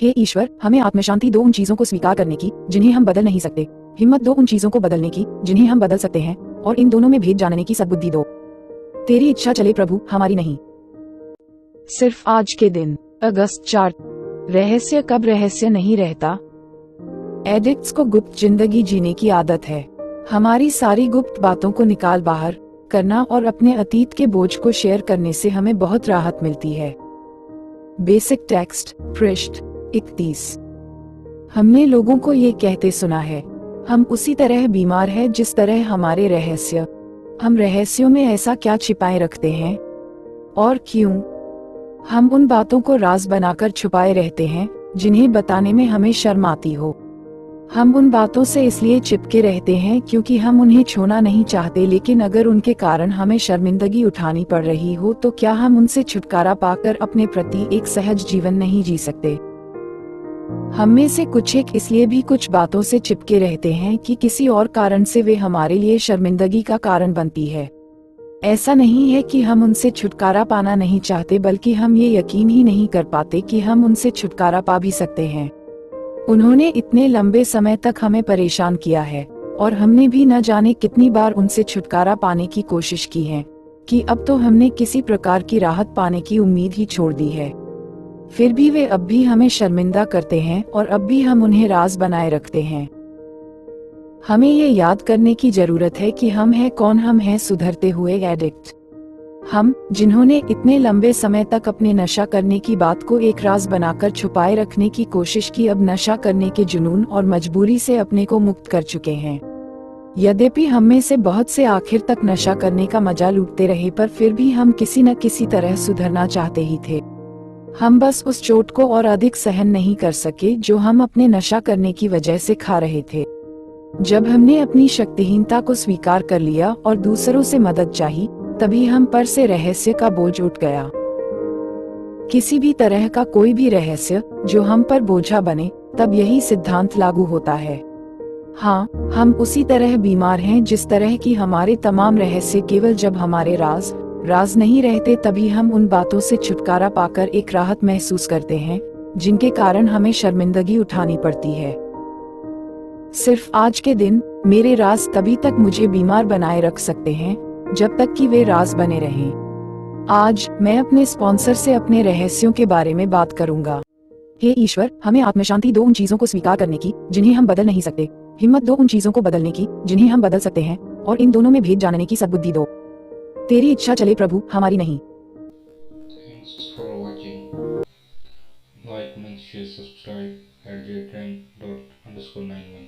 हे ईश्वर, हमें आत्मशांति दो उन चीजों को स्वीकार करने की जिन्हें हम बदल नहीं सकते, हिम्मत दो उन चीजों को बदलने की जिन्हें हम बदल सकते हैं, और इन दोनों में भेद जानने की सद्बुद्धि दो। तेरी इच्छा चले प्रभु, हमारी नहीं। सिर्फ आज के दिन, अगस्त 4। रहस्य कब रहस्य नहीं रहता। एडिक्ट्स को गुप्त जिंदगी जीने की आदत है। हमारी सारी गुप्त बातों को निकाल बाहर करना और अपने अतीत के बोझ को शेयर करने से हमें बहुत राहत मिलती है। बेसिक टेक्स्ट, पृष्ठ 31। हमने लोगों को ये कहते सुना है, हम उसी तरह बीमार हैं जिस तरह हमारे रहस्य। हम रहस्यों में ऐसा क्या छिपाए रखते हैं और क्यों? हम उन बातों को राज बनाकर छुपाए रहते हैं जिन्हें बताने में हमें शर्म आती हो। हम उन बातों से इसलिए चिपके रहते हैं क्योंकि हम उन्हें छूना नहीं चाहते, लेकिन अगर उनके कारण हमें शर्मिंदगी उठानी पड़ रही हो तो क्या हम उनसे छुटकारा पाकर अपने प्रति एक सहज जीवन नहीं जी सकते? हम में से कुछ एक इसलिए भी कुछ बातों से चिपके रहते हैं कि किसी और कारण से वे हमारे लिए शर्मिंदगी का कारण बनती है। ऐसा नहीं है कि हम उनसे छुटकारा पाना नहीं चाहते, बल्कि हम ये यकीन ही नहीं कर पाते कि हम उनसे छुटकारा पा भी सकते हैं। उन्होंने इतने लंबे समय तक हमें परेशान किया है और हमने भी न जाने कितनी बार उनसे छुटकारा पाने की कोशिश की है कि अब तो हमने किसी प्रकार की राहत पाने की उम्मीद ही छोड़ दी है। फिर भी वे अब भी हमें शर्मिंदा करते हैं और अब भी हम उन्हें राज बनाए रखते हैं। हमें ये याद करने की जरूरत है कि हम हैं कौन। हम हैं सुधरते हुए एडिक्ट। हम जिन्होंने इतने लंबे समय तक अपने नशा करने की बात को एक राज बनाकर छुपाए रखने की कोशिश की, अब नशा करने के जुनून और मजबूरी से अपने को मुक्त कर चुके हैं। यद्यपि हम में से बहुत से आखिर तक नशा करने का मजा लूटते रहे, पर फिर भी हम किसी न किसी तरह सुधरना चाहते ही थे। हम बस उस चोट को और अधिक सहन नहीं कर सके जो हम अपने नशा करने की वजह से खा रहे थे। जब हमने अपनी शक्तिहीनता को स्वीकार कर लिया और दूसरों से मदद चाही, तभी हम पर से रहस्य का बोझ उठ गया। किसी भी तरह का कोई भी रहस्य जो हम पर बोझा बने, तब यही सिद्धांत लागू होता है। हाँ, हम उसी तरह बीमार हैं जिस तरह की हमारे तमाम रहस्य। केवल जब हमारे राज नहीं रहते तभी हम उन बातों से छुटकारा पाकर एक राहत महसूस करते हैं जिनके कारण हमें शर्मिंदगी उठानी पड़ती है। सिर्फ आज के दिन मेरे राज तभी तक मुझे बीमार बनाए रख सकते हैं जब तक कि वे राज बने रहें। आज मैं अपने स्पॉन्सर से अपने रहस्यों के बारे में बात करूंगा। हे ईश्वर, हमें आत्मशांति दो उन चीजों को स्वीकार करने की जिन्हें हम बदल नहीं सकते, हिम्मत दो उन चीजों को बदलने की जिन्हें हम बदल सकते हैं, और इन दोनों में भेद जानने की सद्बुद्धि दो। तेरी इच्छा चले प्रभु, हमारी नहीं। Thanks for watching. Like, make sure, subscribe at @JTrend._91.